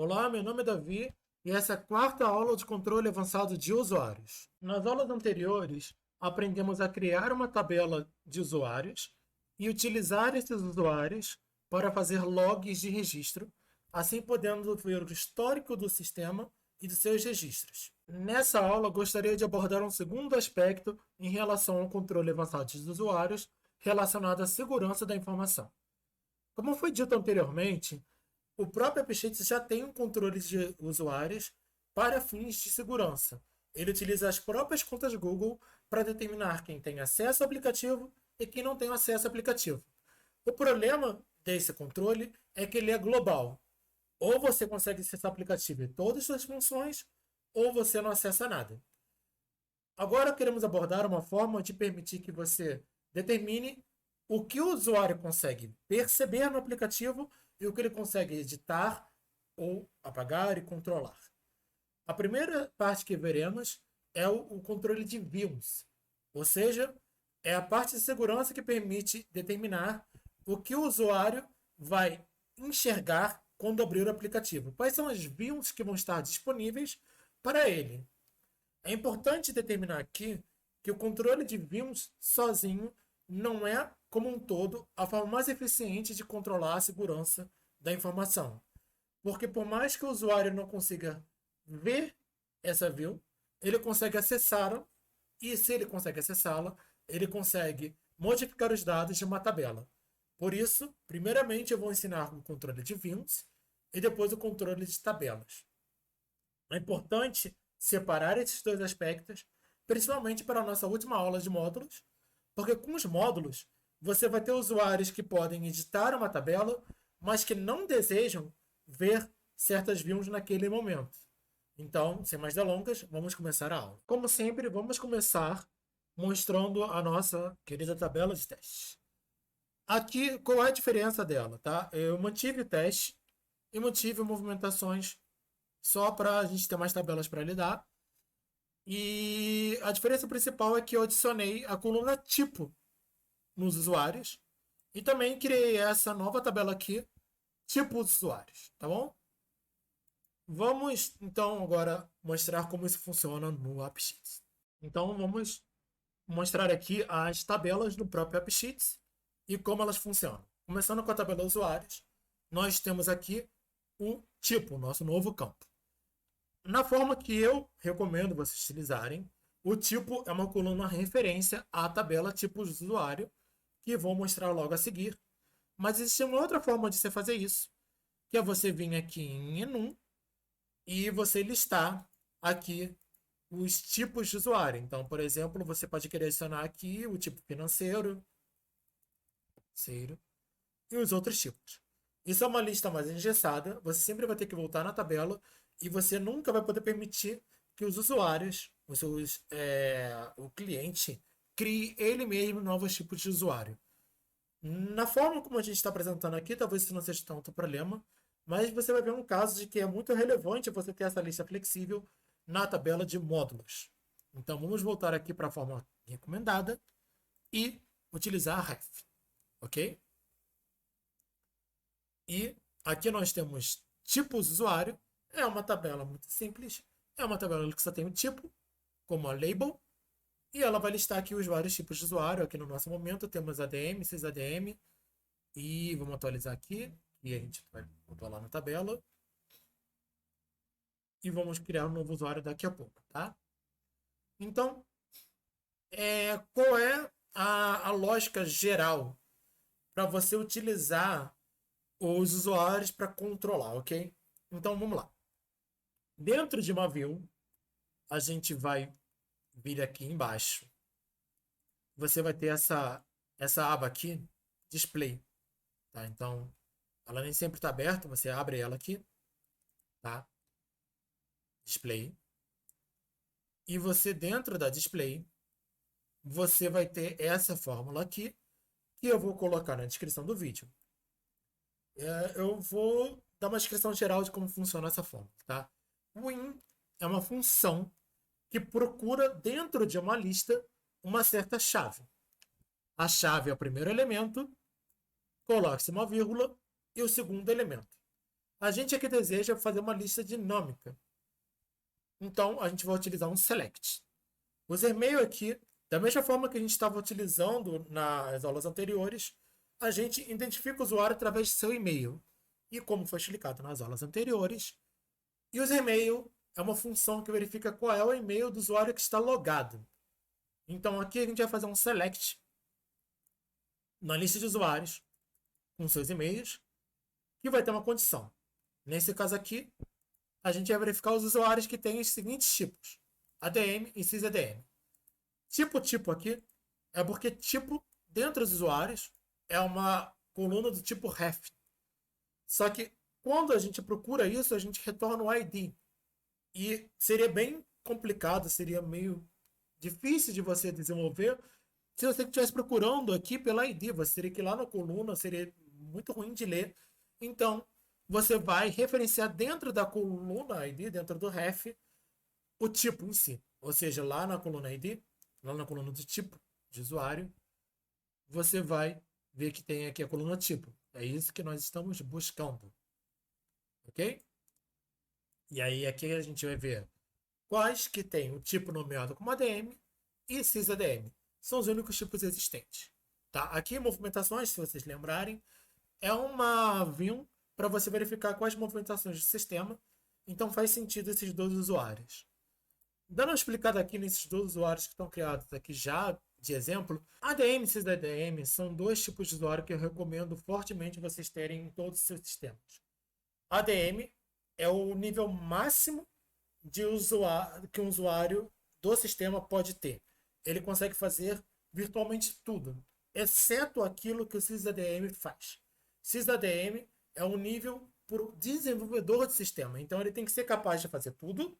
Olá, meu nome é Davi e essa é a quarta aula de controle avançado de usuários. Nas aulas anteriores, aprendemos a criar uma tabela de usuários e utilizar esses usuários para fazer logs de registro, assim podendo ver o histórico do sistema e de seus registros. Nessa aula, gostaria de abordar um segundo aspecto em relação ao controle avançado de usuários relacionado à segurança da informação. Como foi dito anteriormente, o próprio AppSheets já tem um controle de usuários para fins de segurança. Ele utiliza as próprias contas Google para determinar quem tem acesso ao aplicativo e quem não tem acesso ao aplicativo. O problema desse controle é que ele é global. Ou você consegue acessar o aplicativo e todas as suas funções, ou você não acessa nada. Agora queremos abordar uma forma de permitir que você determine o que o usuário consegue perceber no aplicativo e o que ele consegue editar ou apagar e controlar. A primeira parte que veremos é o controle de views, ou seja, é a parte de segurança que permite determinar o que o usuário vai enxergar quando abrir o aplicativo. Quais são as views que vão estar disponíveis para ele. É importante determinar aqui que o controle de views sozinho não é, como um todo, a forma mais eficiente de controlar a segurança da informação. Porque por mais que o usuário não consiga ver essa view, ele consegue acessá-la, e se ele consegue acessá-la, ele consegue modificar os dados de uma tabela. Por isso, primeiramente eu vou ensinar o controle de views e depois o controle de tabelas. É importante separar esses dois aspectos, principalmente para a nossa última aula de módulos, porque com os módulos você vai ter usuários que podem editar uma tabela, mas que não desejam ver certas views naquele momento. Então, sem mais delongas, vamos começar a aula. Como sempre, vamos começar mostrando a nossa querida tabela de teste. Aqui, qual é a diferença dela, tá? Eu mantive o teste e mantive movimentações só para a gente ter mais tabelas para lidar. E a diferença principal é que eu adicionei a coluna tipo nos usuários e também criei essa nova tabela aqui, tipo dos usuários, tá bom? Vamos então agora mostrar como isso funciona no AppSheets. Então vamos mostrar aqui as tabelas do próprio AppSheets e como elas funcionam. Começando com a tabela usuários, nós temos aqui o tipo, nosso novo campo. Na forma que eu recomendo vocês utilizarem, o tipo é uma coluna referência à tabela tipo de usuário, que vou mostrar logo a seguir. Mas existe uma outra forma de você fazer isso, que é você vir aqui em Enum e você listar aqui os tipos de usuário. Então, por exemplo, você pode querer adicionar aqui o tipo financeiro, e os outros tipos. Isso é uma lista mais engessada, você sempre vai ter que voltar na tabela e você nunca vai poder permitir que os usuários, o cliente, crie ele mesmo novos tipos de usuário. Na forma como a gente está apresentando aqui, talvez isso não seja tanto problema, mas você vai ver um caso de que é muito relevante você ter essa lista flexível na tabela de módulos. Então vamos voltar aqui para a forma recomendada e utilizar a ref, ok? E aqui nós temos tipos de usuário. É uma tabela muito simples. É uma tabela que só tem um tipo, como a label. E ela vai listar aqui os vários tipos de usuário. Aqui no nosso momento temos ADM, sysadm. E vamos atualizar aqui. E a gente vai botar lá na tabela. E vamos criar um novo usuário daqui a pouco, tá? Então, qual é a lógica geral para você utilizar os usuários para controlar, ok? Então vamos lá. Dentro de uma view, a gente vai vir aqui embaixo. Você vai ter essa aba aqui, display. Tá? Então, ela nem sempre está aberta, você abre ela aqui. Tá? Display. E você, dentro da display, você vai ter essa fórmula aqui, que eu vou colocar na descrição do vídeo. Eu vou dar uma descrição geral de como funciona essa fórmula. Tá? O in é uma função que procura dentro de uma lista uma certa chave. A chave é o primeiro elemento, coloque-se uma vírgula e o segundo elemento. A gente aqui deseja fazer uma lista dinâmica. Então, a gente vai utilizar um select. User e-mail aqui, da mesma forma que a gente estava utilizando nas aulas anteriores, a gente identifica o usuário através de seu e-mail. E como foi explicado nas aulas anteriores, user e-mail é uma função que verifica qual é o e-mail do usuário que está logado. Então aqui a gente vai fazer um select na lista de usuários com seus e-mails, que vai ter uma condição. Nesse caso aqui, a gente vai verificar os usuários que têm os seguintes tipos: ADM e sysadm. Tipo aqui é porque tipo dentro dos usuários é uma coluna do tipo ref. Só que quando a gente procura isso, a gente retorna o ID. E seria bem complicado, seria meio difícil de você desenvolver se você estivesse procurando aqui pela ID. Você teria que ir lá na coluna, seria muito ruim de ler. Então, você vai referenciar dentro da coluna ID, dentro do ref, o tipo em si. Ou seja, lá na coluna ID, lá na coluna do tipo de usuário, você vai ver que tem aqui a coluna tipo. É isso que nós estamos buscando. Ok? E aí aqui a gente vai ver quais que tem o tipo nomeado como ADM e sysadm. São os únicos tipos existentes. Tá? Aqui movimentações, se vocês lembrarem, é uma view para você verificar quais movimentações do sistema. Então faz sentido esses dois usuários. Dando uma explicada aqui nesses dois usuários que estão criados aqui já de exemplo, ADM e sysadm são dois tipos de usuário que eu recomendo fortemente vocês terem em todos os seus sistemas. ADM é o nível máximo de usuário que um usuário do sistema pode ter. Ele consegue fazer virtualmente tudo, exceto aquilo que o sysadm faz. Sysadm é um nível para o desenvolvedor de sistema. Então ele tem que ser capaz de fazer tudo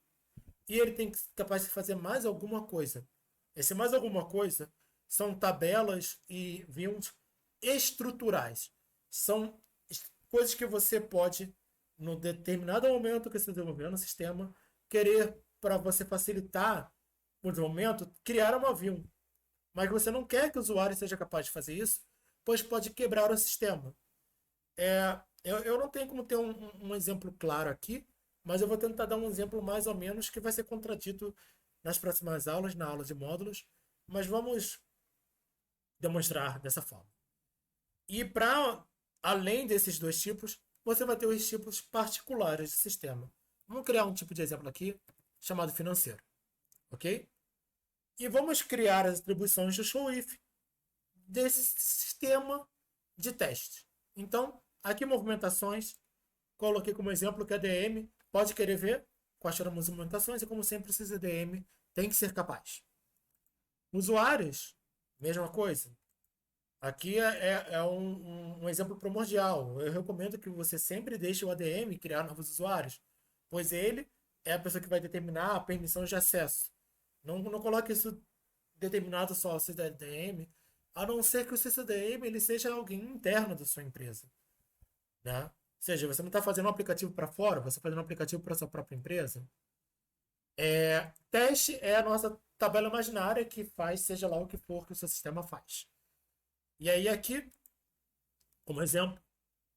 e ele tem que ser capaz de fazer mais alguma coisa. Esse mais alguma coisa são tabelas e views estruturais. São coisas que você pode, no determinado momento que você está desenvolvendo o sistema, querer, para você facilitar o desenvolvimento, criar uma view. Mas você não quer que o usuário seja capaz de fazer isso, pois pode quebrar o sistema. Eu não tenho como ter um exemplo claro aqui, mas eu vou tentar dar um exemplo mais ou menos que vai ser contradito nas próximas aulas, na aula de módulos, mas vamos demonstrar dessa forma. E para além desses dois tipos, você vai ter os tipos particulares de sistema. Vamos criar um tipo de exemplo aqui chamado financeiro, ok? E vamos criar as atribuições do showIf desse sistema de teste. Então, aqui movimentações, coloquei como exemplo que a DM pode querer ver quais foram as movimentações e como sempre precisa DM tem que ser capaz. Usuários, mesma coisa. Aqui é um exemplo primordial. Eu recomendo que você sempre deixe o ADM criar novos usuários, pois ele é a pessoa que vai determinar a permissão de acesso. Não coloque isso determinado só ao CDM, a não ser que o CDM ele seja alguém interno da sua empresa. Né? Ou seja, você não está fazendo um aplicativo para fora, você está fazendo um aplicativo para sua própria empresa. Teste é a nossa tabela imaginária que faz, seja lá o que for que o seu sistema faz. E aí aqui, como exemplo,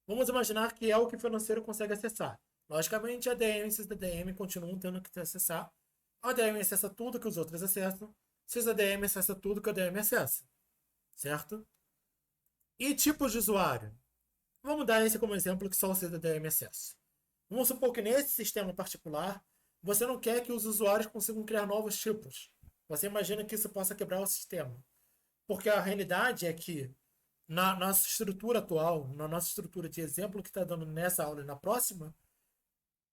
vamos imaginar que é o que o financeiro consegue acessar. Logicamente, a DM e o CDM continuam tendo que acessar. A ADM acessa tudo que os outros acessam. SysADM acessa tudo que a ADM acessa. Certo? E tipos de usuário. Vamos dar esse como exemplo que só o SysADM acessa. Vamos supor que nesse sistema particular, você não quer que os usuários consigam criar novos tipos. Você imagina que isso possa quebrar o sistema. Porque a realidade é que na nossa estrutura atual, na nossa estrutura de exemplo que está dando nessa aula e na próxima,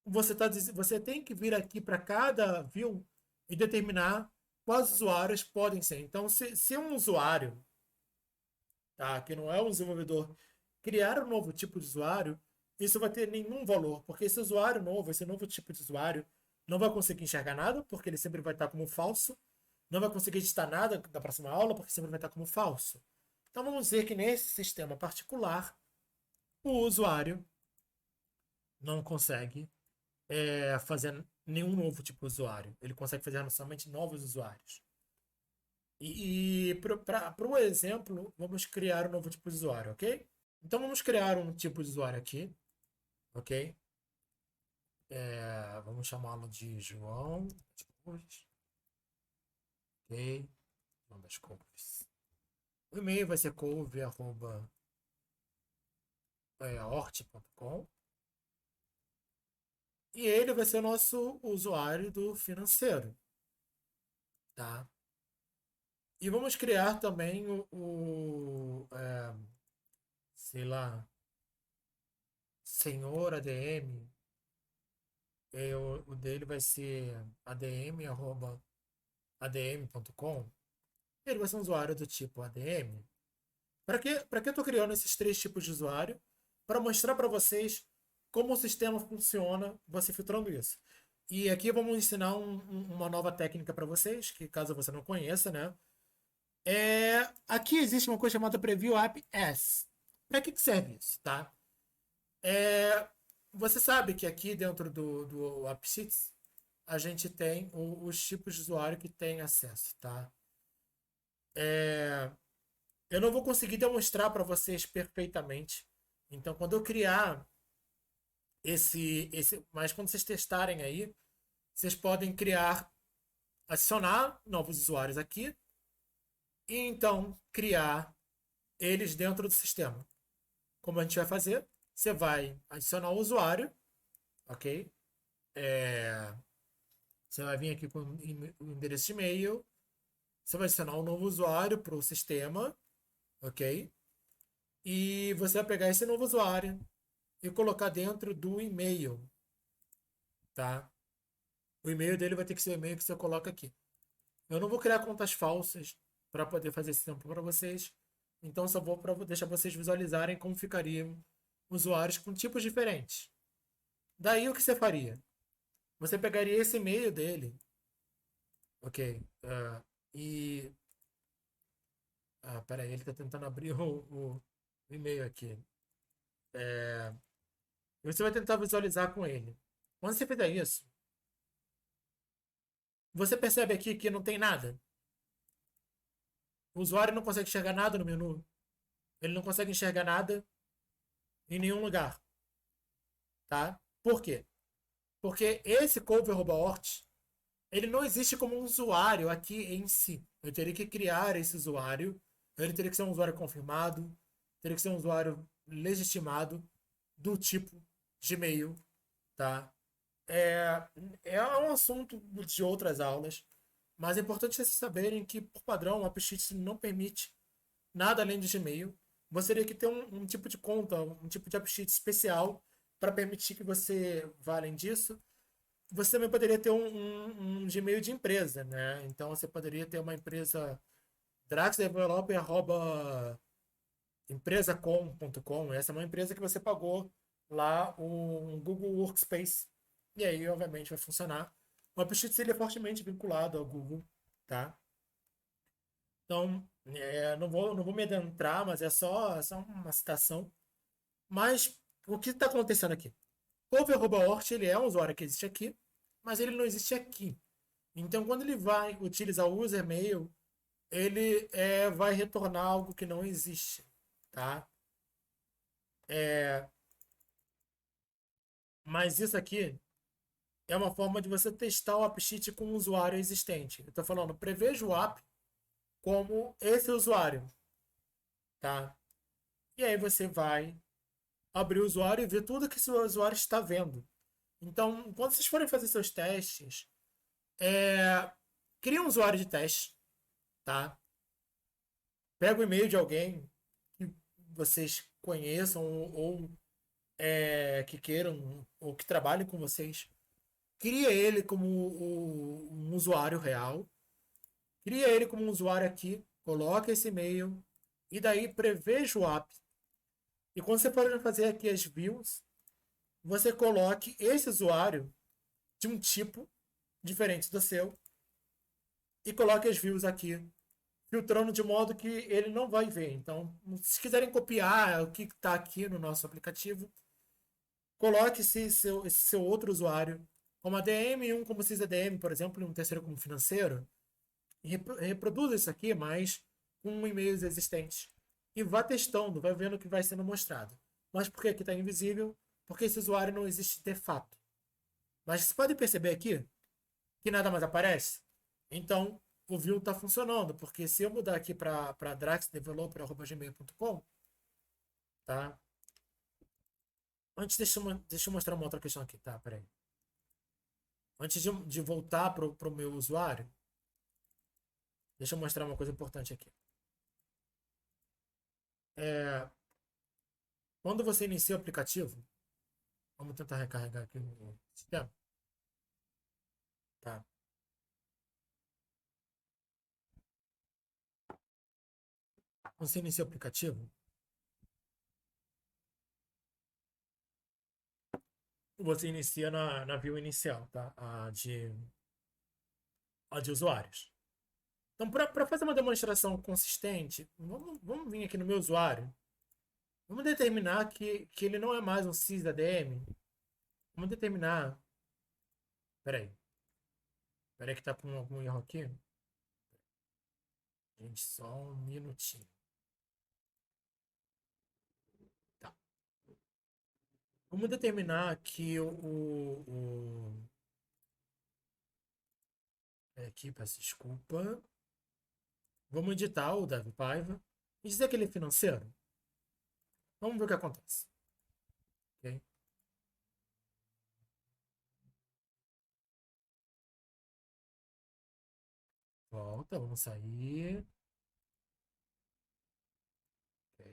você tem que vir aqui para cada view e determinar quais usuários podem ser. Então, se um usuário, tá, que não é um desenvolvedor, criar um novo tipo de usuário, isso vai ter nenhum valor, porque esse usuário novo, esse novo tipo de usuário, não vai conseguir enxergar nada, porque ele sempre vai estar como falso, não vai conseguir editar nada da próxima aula, porque sempre vai estar como falso. Então, vamos dizer que nesse sistema particular, o usuário não consegue fazer nenhum novo tipo de usuário. Ele consegue fazer somente novos usuários. E para o exemplo, vamos criar um novo tipo de usuário, ok? Então vamos criar um tipo de usuário aqui, ok? Vamos chamá-lo de João das Couves. Ok. João das Couves. O e-mail vai ser couve@hort.com. E ele vai ser o nosso usuário do financeiro, tá? E vamos criar também sei lá, senhor ADM. O dele vai ser adm@adm.com. Ele vai ser um usuário do tipo ADM. Para que eu estou criando esses três tipos de usuário? Para mostrar para vocês como o sistema funciona, você filtrando isso. E aqui vamos ensinar uma nova técnica para vocês, que caso você não conheça, né? Aqui existe uma coisa chamada Preview App As. Para que serve isso, tá? Você sabe que aqui dentro do AppSheets a gente tem os tipos de usuário que tem acesso, tá? Eu não vou conseguir demonstrar para vocês perfeitamente. Então, quando eu criar mas quando vocês testarem aí, vocês podem adicionar novos usuários aqui e então criar eles dentro do sistema. Como a gente vai fazer? Você vai adicionar o usuário, ok? Você vai vir aqui com o endereço de e-mail, você vai adicionar um novo usuário para o sistema, ok? E você vai pegar esse novo usuário e colocar dentro do e-mail, tá? O e-mail dele vai ter que ser o e-mail que você coloca aqui. Eu não vou criar contas falsas para poder fazer esse tempo para vocês. Então só vou para deixar vocês visualizarem como ficariam usuários com tipos diferentes. Daí o que você faria? Você pegaria esse e-mail dele, ok? E peraí, ele está tentando abrir o e-mail aqui. E você vai tentar visualizar com ele. Quando você fizer isso, você percebe aqui que não tem nada. O usuário não consegue enxergar nada no menu. Ele não consegue enxergar nada em nenhum lugar, tá? Por quê? Porque esse cover.hort, ele não existe como um usuário aqui em si. Eu teria que criar esse usuário. Ele teria que ser um usuário confirmado, teria que ser um usuário legitimado do tipo Gmail, tá? É, é um assunto de outras aulas, mas é importante vocês saberem que, por padrão, o AppSheets não permite nada além de Gmail. Você teria que ter um tipo de conta, um tipo de AppSheet especial para permitir que você vá além disso. Você também poderia ter um Gmail de empresa, né? Então você poderia ter uma empresa draxdeveloper@empresacom.com. Essa é uma empresa que você pagou lá um Google Workspace. E aí, obviamente, vai funcionar. O AppSheets ele é fortemente vinculado ao Google, tá? Então, não vou me adentrar, mas é só uma citação. Mas o que está acontecendo aqui? O Cover.ort ele é um usuário que existe aqui, mas ele não existe aqui. Então, quando ele vai utilizar o user mail, ele vai retornar algo que não existe, tá? Mas isso aqui é uma forma de você testar o AppSheet com um usuário existente. Eu estou falando, preveja o app como esse usuário, tá? E aí você vai abrir o usuário e ver tudo que seu usuário está vendo. Então, quando vocês forem fazer seus testes, cria um usuário de teste, tá? Pega o e-mail de alguém que vocês conheçam ou que queiram ou que trabalhem com vocês. Cria ele como um usuário real. Cria ele como um usuário aqui. Coloca esse e-mail. E daí preveja o app. E quando você for fazer aqui as views, você coloque esse usuário de um tipo diferente do seu e coloque as views aqui, filtrando de modo que ele não vai ver. Então, se quiserem copiar o que está aqui no nosso aplicativo, coloque esse seu outro usuário como ADM, um como sysadm, por exemplo, e um terceiro como financeiro, e reproduza isso aqui, mas com e-mails existentes. E vá testando, vai vendo o que vai sendo mostrado. Mas por que aqui está invisível? Porque esse usuário não existe de fato. Mas vocês podem perceber aqui que nada mais aparece. Então, o view está funcionando, porque se eu mudar aqui para draxdeveloper.gmail.com, tá? Antes, deixa eu mostrar uma outra questão aqui, tá? Peraí. Antes de voltar para o meu usuário, deixa eu mostrar uma coisa importante aqui. Quando você inicia o aplicativo, vamos tentar recarregar aqui o sistema. Tá. Quando você inicia o aplicativo, você inicia na view inicial, tá? A de usuários. Então, para fazer uma demonstração consistente, vamos vir aqui no meu usuário. Vamos determinar que ele não é mais um sysadm. Vamos determinar. Peraí. Peraí que tá com algum erro aqui. Gente, só um minutinho. Tá. Vamos determinar que aqui, peço desculpa. Vamos editar o Davi Paiva e dizer que ele é financeiro. Vamos ver o que acontece. Ok? Volta, vamos sair. Ok.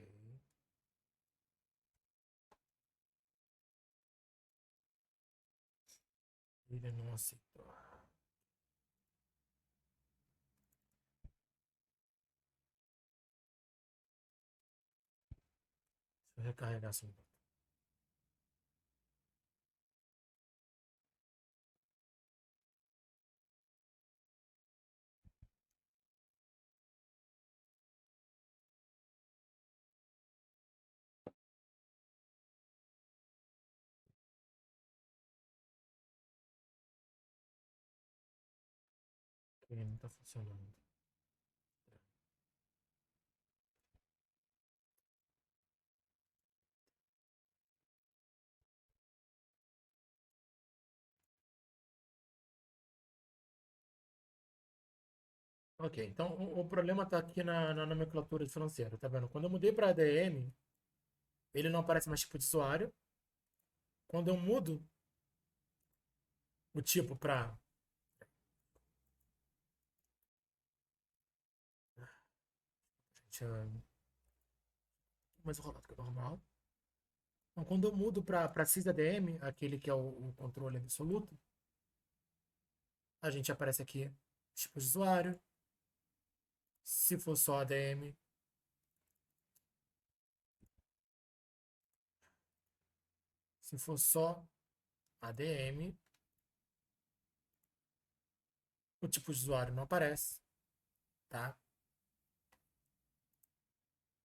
Ele não aceitou. Deixa eu recarregar assim. Ele não está funcionando. Ok, então o problema está aqui na nomenclatura de financeiro, tá vendo? Quando eu mudei para ADM, ele não aparece mais tipo de usuário. Quando eu mudo o tipo para. Mais enrolado que o normal. Então, quando eu mudo para sysadm, aquele que é o controle absoluto, a gente aparece aqui tipo de usuário. Se for só ADM, se for só ADM, o tipo de usuário não aparece, tá?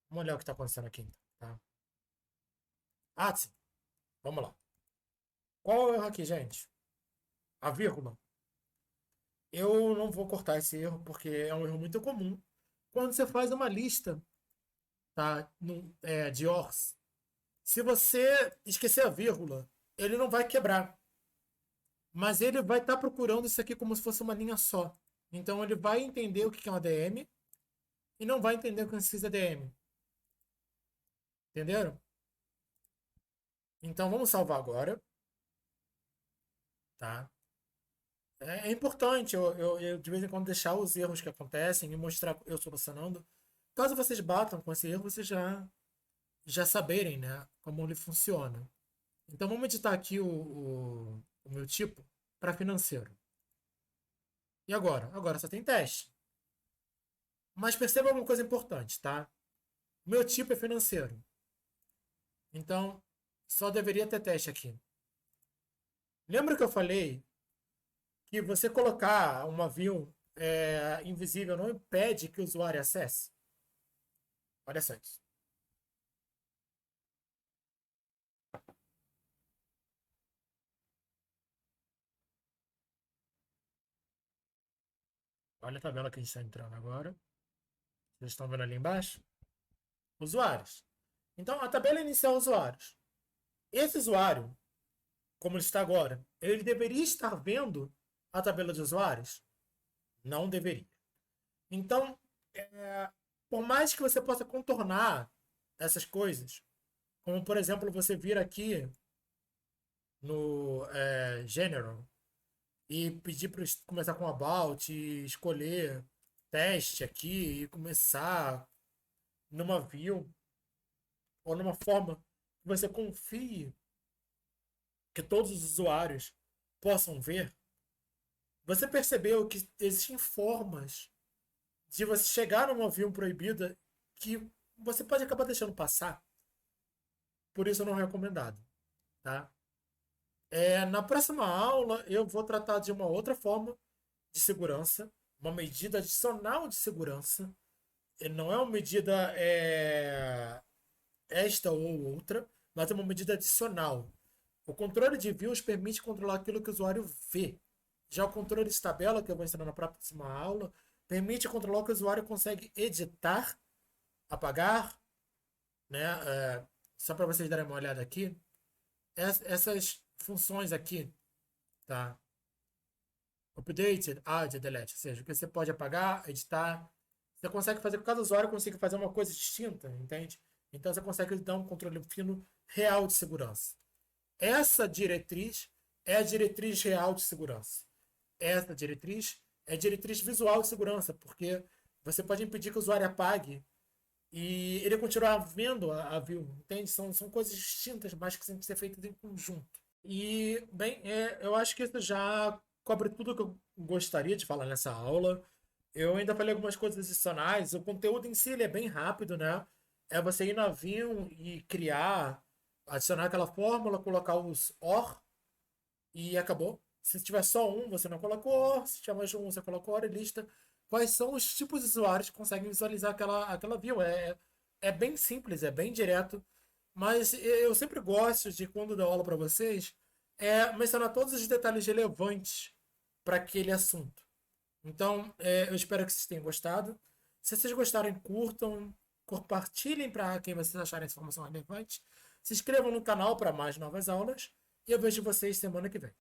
Vamos olhar o que está acontecendo aqui, então, tá? Ah, sim. Vamos lá. Qual é o erro aqui, gente? A vírgula. Eu não vou cortar esse erro porque é um erro muito comum. Quando você faz uma lista, tá? De ORs, se você esquecer a vírgula, ele não vai quebrar. Mas ele vai estar procurando isso aqui como se fosse uma linha só. Então ele vai entender o que é um ADM e não vai entender o que é um sysADM. Entenderam? Então vamos salvar agora. Tá? É importante eu, de vez em quando deixar os erros que acontecem e mostrar eu solucionando. Caso vocês batam com esse erro, vocês já saberem, né, como ele funciona. Então vamos editar aqui o meu tipo para financeiro. E agora? Agora só tem teste. Mas perceba uma coisa importante, tá? O meu tipo é financeiro. Então só deveria ter teste aqui. Lembra que eu falei que você colocar uma view invisível não impede que o usuário acesse? Olha só isso. Olha a tabela que a gente está entrando agora. Vocês estão vendo ali embaixo? Usuários. Então, a tabela inicial usuários. Esse usuário, como ele está agora, ele deveria estar vendo a tabela de usuários? Não deveria. Então, por mais que você possa contornar essas coisas, como por exemplo você vir aqui no General e pedir para começar com About e escolher teste aqui e começar numa view ou numa forma que você confie que todos os usuários possam ver, você percebeu que existem formas de você chegar numa view proibida que você pode acabar deixando passar. Por isso não é recomendado, tá? Na próxima aula eu vou tratar de uma outra forma de segurança, uma medida adicional de segurança. E não é uma medida esta ou outra, mas é uma medida adicional. O controle de views permite controlar aquilo que o usuário vê. Já o controle de tabela, que eu vou ensinar na próxima aula, permite controlar o que o usuário consegue editar, apagar, né? Só para vocês darem uma olhada aqui, essas funções aqui, tá? Update, add, delete, ou seja, o que você pode apagar, editar, você consegue fazer, cada usuário consiga fazer uma coisa distinta, entende? Então você consegue dar um controle fino real de segurança. Essa diretriz é a diretriz real de segurança. Essa diretriz é a diretriz visual de segurança, porque você pode impedir que o usuário apague e ele continuar vendo a view, entende? São coisas distintas, mas que têm que ser feitas em conjunto. E, bem, eu acho que isso já cobre tudo que eu gostaria de falar nessa aula. Eu ainda falei algumas coisas adicionais. O conteúdo em si ele é bem rápido, né? É você ir na Vim e criar, adicionar aquela fórmula, colocar os OR e acabou. Se tiver só um, você não colocou OR. Se tiver mais de um, você colocou OR e lista. Quais são os tipos de usuários que conseguem visualizar aquela view? É bem simples, é bem direto. Mas eu sempre gosto de, quando dou aula para vocês, mencionar todos os detalhes relevantes para aquele assunto. Então, eu espero que vocês tenham gostado. Se vocês gostarem, curtam, compartilhem para quem vocês acharem essa informação relevante. Se inscrevam no canal para mais novas aulas. E eu vejo vocês semana que vem.